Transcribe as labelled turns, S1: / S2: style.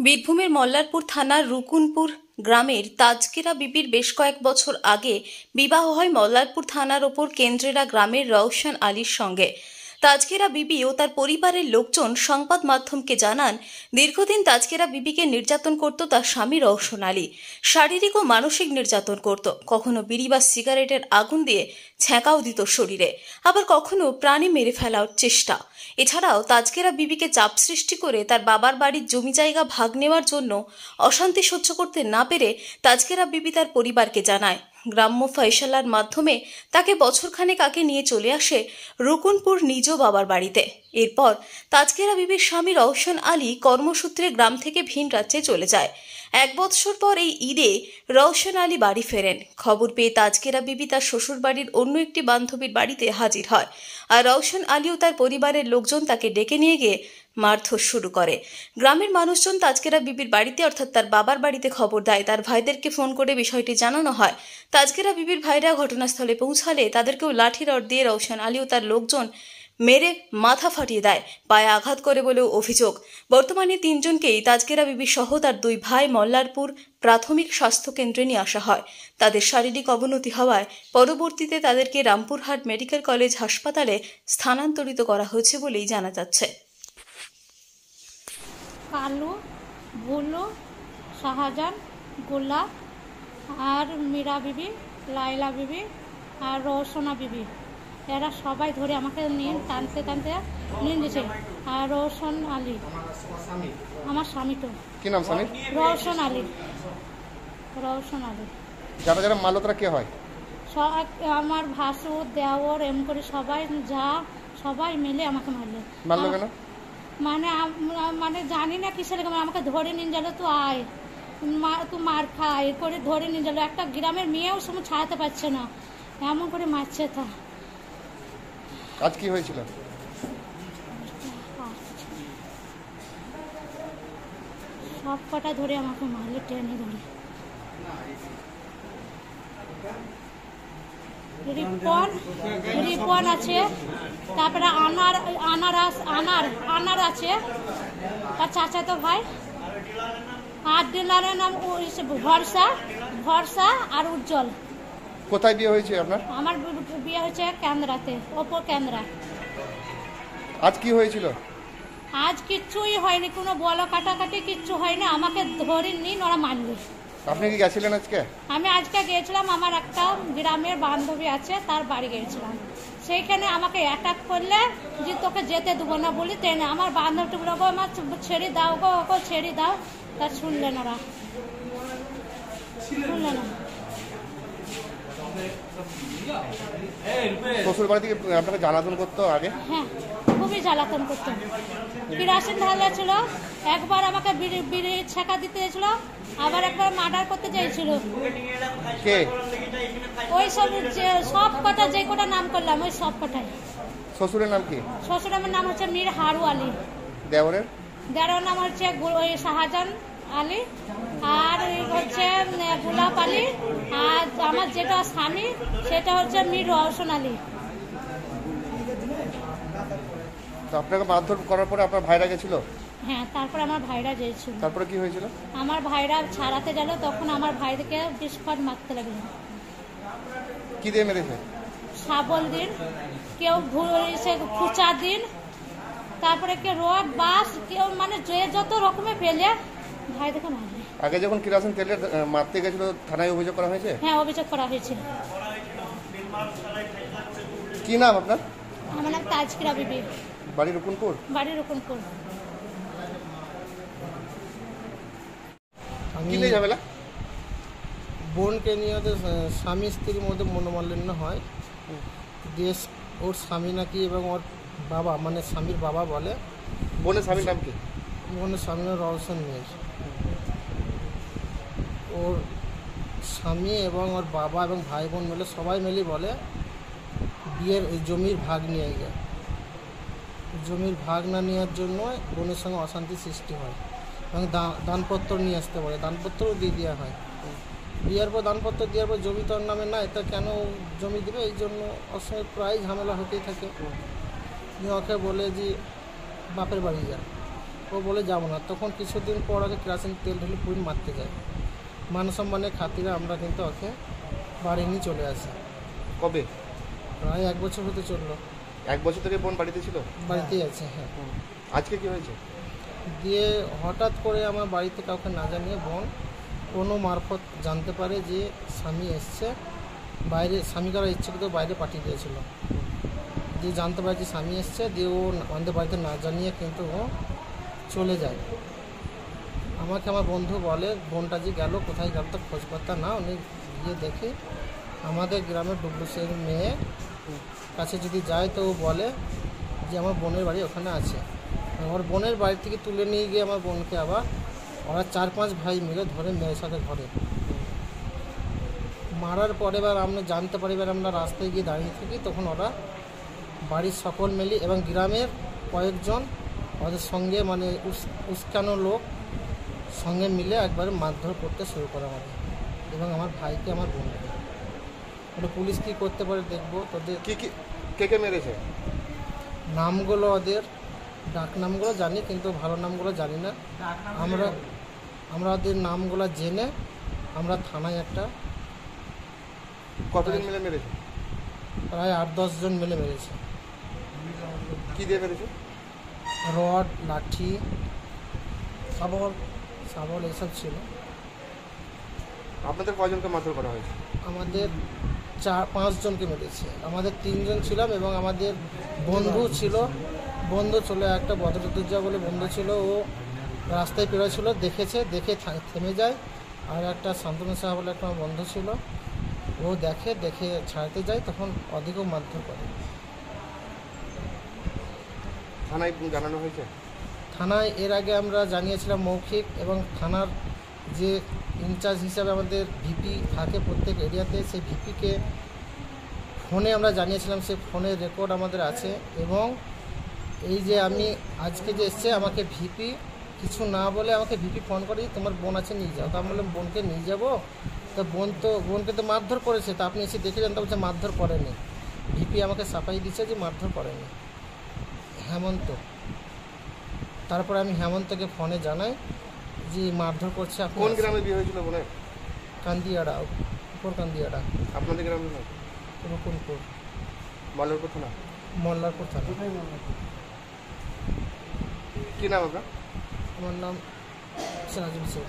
S1: বীরভূমের মল্লারপুর থানার রুকুনপুর গ্রামের তাজকেরা বিবির বেশ কয়েক বছর আগে বিবাহ হয় মল্লারপুর থানার ওপর কেন্দ্রেরা গ্রামের রওশন আলীর সঙ্গে। তাজকেরা বিবি ও তার পরিবারের লোকজন সংবাদ মাধ্যমকে জানান, দীর্ঘদিন তাজকেরা বিবিকে নির্যাতন করত তার স্বামী রওশন আলী। শারীরিক ও মানসিক নির্যাতন করত, কখনো বিড়ি বা সিগারেটের আগুন দিয়ে ছ্যাঁকাও দিত শরীরে, আবার কখনো প্রাণে মেরে ফেলার চেষ্টা। এছাড়াও তাজকেরা বিবিকে চাপ সৃষ্টি করে তার বাবার বাড়ির জমি জায়গা ভাগ নেওয়ার জন্য অশান্তি সহ্য করতে না পেরে তাজকেরা বিবি তার পরিবারকে জানায়। গ্রাম্য ফয়সালার মাধ্যমে তাকে বছরখানেক আগে নিয়ে চলে আসে রুকুনপুর নিজ বাবার বাড়িতে। এরপর তাজকেরা বিবির স্বামী রওশন আলী কর্মসূত্রে গ্রাম থেকে ভিন রাজ্যে চলে যায়। 1 বৎসর পর এই ঈদে রওশন আলী বাড়ি ফেরেন। খবর পেয়ে তাজকেরা বিবি তার শ্বশুর বাড়ির অন্য একটি বান্ধবীর বাড়িতে হাজির হয়, আর রওশন আলী ও তার পরিবারের লোকজন তাকে ডেকে নিয়ে গিয়ে মারধর শুরু করে। গ্রামের মানুষজন তাজকেরা বিবির বাড়িতে অর্থাৎ তার বাবার বাড়িতে খবর দেয়। তার ভাইদেরকে ফোন করে বিষয়টি জানানো হয়। তাজকেরা বিবির ভাইরা ঘটনাস্থলে পৌঁছালে তাদেরকেও লাঠি রড দিয়ে রওশন আলী ও তার লোকজন মেরে মাথা ফাটিয়ে দেয়, পায়ে আঘাত করে বলেও অভিযোগ। বর্তমানে 3 জনকেই তাজকেরা বিবি সহ তার 2 ভাই মল্লারপুর প্রাথমিক স্বাস্থ্য কেন্দ্রে নিয়ে আসা হয়। তাদের শারীরিক অবনতি হওয়ায় পরবর্তীতে তাদেরকে রামপুরহাট মেডিকেল কলেজ হাসপাতালে স্থানান্তরিত করা হয়েছে বলেই জানা যাচ্ছে।
S2: কালু, ভুলু, শাহজাহান, গোলা আর মীরা বিবি, লাইলা বিবি আর রওশনা বিবি, এরা সবাই ধরে আমাকে নিয়ে টানতে টানতে নিয়ে দিয়েছে। আর রওশন আলী আমার স্বামী। তো
S3: কি নাম স্বামী?
S2: রওশন আলী। রওশন আলী।
S3: যারা যারা মারলো তারা কে হয়?
S2: আমার ভাসুর, দেওর, এম করে সবাই মিলে আমাকে মারলো।
S3: মারলো কেন?
S2: মানে জানি না কিসের, আমাকে ধরে নিয়ে গেল, তুই আয়, তুই মার খায় করে ধরে নিয়ে গেল। একটা গ্রামের মেয়েও সময় ছাড়াতে পারছে না, এমন করে মারছে। তা
S3: আজ কি হয়েছিল?
S2: সব কটা ধরে আমাকে মারলো, টেনে ধরে। রিপন আছে, তারপরে আনার আছে, তার চাচাতো ভাই। আর ডিলারের নাম ভরসা আর উজ্জ্বল।
S3: কোথায় বিয়ে হয়েছে আপনার?
S2: আমার বিয়ে হয়েছে কেন্দ্রাতে, ওপর কেন্দ্রা।
S3: আজ কি হয়েছিল?
S2: আজ কিচ্ছুই হয়নি, কোনো বলা কাটাকাটি কিচ্ছু হয়নি। আমাকে ধরে নিন, ওরা মারলো।
S3: আপনি কি গেছিলেন আজকে?
S2: আমি আজকে গিয়েছিলাম, আমার একটা গ্রামের বান্ধবী আছে, তার বাড়ি গিয়েছিলাম। সেইখানে আমাকে অ্যাটাক করলে যে তোকে যেতে দেবো না বলি, তাই না। আমার বান্ধবী বলবো, আমার ছেড়ে দাও গো, ওকে ছেড়ে দাও। তা শুনলেন ওরা, শুনলেন না।
S3: শ্বশুর বাড়ি থেকে আপনাকে জ্বালাতন করতো আগে?
S2: হ্যাঁ, খুবই জ্বালাতন করতো। কেরাসিন ঢালা ছিল, একবার আমাকে বিড়ি ছেঁকা দিতে এসেছিল, আবার একবার মার্ডার করতে চাইছিল।
S3: কে?
S2: ওই সব কটা, যে কটা নাম করলাম, ওই সব কটাই।
S3: শ্বশুরের নাম কি?
S2: শ্বশুরের নাম হচ্ছে মীর হারু আলী।
S3: দেওরের? দেওরের
S2: নাম হচ্ছে ওই শাহজাহান আলী, আর হচ্ছে গোলাপ আলী, আর আমার যেটা স্বামী সেটা হচ্ছে মীর রওশন আলী।
S3: তো আপনাকে মারধর করার পরে আপনার ভাইরা গেছিল?
S2: হ্যাঁ, তারপরে আমার ভাইরা গিয়েছিল।
S3: তারপরে কি হয়েছিল?
S2: আমার ভাইরা ছাড়াতে গেল, তখন আমার ভাইদেরকে বিস্ফোট মারতে লাগলো।
S3: কি দিয়ে মেরেছে?
S2: শাবল দিন, কেউ খুচা দিন, তারপরে কেউ রড বাস, কেউ মানে যে যত রকমের ফেলে ভাইদেরকে মারবে।
S3: আগে যখন কেরাসিন তেলে মারতে গেছিল থানায় অভিযোগ করা হয়েছে?
S2: হ্যাঁ, অভিযোগ করা হয়েছিল।
S3: কি নাম আপনার?
S2: আমার নাম তাজকেরা বিবি।
S3: বাড়ি রুকুনপুর?
S2: বাড়ি রুকুনপুর।
S3: কি নিয়ে ঝামেলা?
S4: বোনকে নিয়ে ওদের স্বামী স্ত্রীর মধ্যে মনোমালিন্য হয়। দিয়ে ওর স্বামী নাকি এবং ওর বাবা, মানে স্বামীর বাবা বলে।
S3: বোনের স্বামীর নাম কি?
S4: বোনের স্বামী রওশন মির। ওর স্বামী এবং ওর বাবা এবং ভাই বোন মিলে সবাই মিলে বলে বিয়ের জমির ভাগ নিয়ে গিয়ে, জমির ভাগ না নেওয়ার জন্য বোনের সঙ্গে অশান্তি সৃষ্টি হয় এবং দানপত্র নিয়ে আসতে পারে, দানপত্রও দিয়ে দেওয়া হয়। বিয়ের পর দানপত্র দেওয়ার পর জমি তোর নামে না, এটা কেন জমি দেবে, এই জন্য ওর সঙ্গে প্রায় ঝামেলা হতেই থাকে। ওকে বলে যে বাপের বাড়ি যা, ও বলে যাবো না। তখন কিছুদিন পর আগে কেরাসিন তেল ঢেলে পুড়ে মারতে যায়। মান সম্মানের খাতিরে আমরা কিন্তু ওকে বাড়ি নিয়ে চলে আসি।
S3: কবে?
S4: প্রায় 1 বছর হতে চললো।
S3: 1 বছর থেকে বোন বাড়িতে ছিল?
S4: বাড়িতেই আছে, হ্যাঁ।
S3: আজকে কি হয়েছে?
S4: দিয়ে হঠাৎ করে আমার বাড়িতে কাউকে না জানিয়ে বোন কোনো মারফত জানতে পারে যে স্বামী এসছে, বাইরে স্বামী করার ইচ্ছাকৃত বাইরে পাঠিয়ে দিয়েছিল। দিয়ে জানতে পারে যে স্বামী এসছে, দিয়ে ও আমাদের বাড়িতে না জানিয়ে কিন্তু ও চলে যায়। আমাকে আমার বন্ধু বলে বোনটা যে গেল, কোথায় গেল তো খোঁজপাত্তা না। উনি গিয়ে দেখে আমাদের গ্রামের ডুবলুসের মেয়ে কাছে যদি যায় তো ও বলে যে আমার বোনের বাড়ি ওখানে আছে। আমার বোনের বাড়ি থেকে তুলে নিয়ে গিয়ে আমার বোনকে আবার ওরা 4-5 ভাই মিলে ধরে মেয়ের সাথে ঘরে মারার পরে এবার আমরা জানতে পারি, এবার আমরা রাস্তায় গিয়ে দাঁড়িয়ে থাকি। তখন ওরা বাড়ির সকল মিলি এবং গ্রামের কয়েকজন ওদের সঙ্গে মানে উস্কানো লোক সঙ্গে মিলে একবারে মারধর করতে শুরু করে আমাদের এবং আমার ভাইকে, আমার বোনকে। ওটা পুলিশ কী করতে পারে দেখবো। তোদের
S3: কে মেরেছে?
S4: নামগুলো ওদের ডাক নামগুলো জানি, কিন্তু ভালো নামগুলো জানি না। আমরা ওদের নামগুলো জেনে আমরা থানায় একটা
S3: কতদিন মিলে মেরেছে?
S4: প্রায় 8-10 জন মিলে মেরেছে।
S3: কি দিয়ে মেরেছে?
S4: রড, লাঠি, শাবল এইসব ছিল।
S3: আপনাদের কয়জনকে মারধর করা হয়েছে?
S4: আমাদের 4-5 জনকে মেরেছে। আমাদের 3 জন ছিলাম এবং আমাদের বন্ধু ছিল। বন্ধু চলে একটা বদরুদ্দোজা বলে বন্ধু ছিল, ও রাস্তায় পেরোছিল, দেখে থেমে যায়। আর একটা শান্তনু সাহা বলে একটা বন্ধু ছিল, ও দেখে ছাড়তে যায়, তখন অধিকও মারধর করে।
S3: থানায় জানানো হয়েছে?
S4: থানায় এর আগে আমরা জানিয়েছিলাম মৌখিক, এবং থানার যে ইনচার্জ হিসাবে আমাদের ভিপি থাকে প্রত্যেক এরিয়াতে, সেই ভিপিকে ফোনে আমরা জানিয়েছিলাম। সেই ফোনের রেকর্ড আমাদের আছে। এবং এই যে আমি আজকে যে এসছে, আমাকে ভিপি কিছু না বলে আমাকে ভিপি ফোন করে তোমার বোন আছে নিয়ে যাও। তো আমি বললাম বোনকে নিয়ে যাবো, তো বোনকে তো মারধর করেছে, তা আপনি এসে দেখে জানতে বলছে মারধর করেনি। ভিপি আমাকে সাফাই দিচ্ছে যে মারধর করেনি হেমন্ত। তারপরে আমি হেমন্তকে ফোনে জানাই যে মারধর করছে।
S3: কোন গ্রামে বিয়ে হয়েছিল বোনের?
S4: কান্দিয়াড়া, উপর কান্দিয়াড়া।
S3: আপনাদের গ্রামে নয়?
S4: রকুনপুর,
S3: মল্লারপুর থানা।
S4: মল্লারপুর থানা।
S3: কি নাম আপনার?
S4: আমার নাম সিরাজুল শেখ।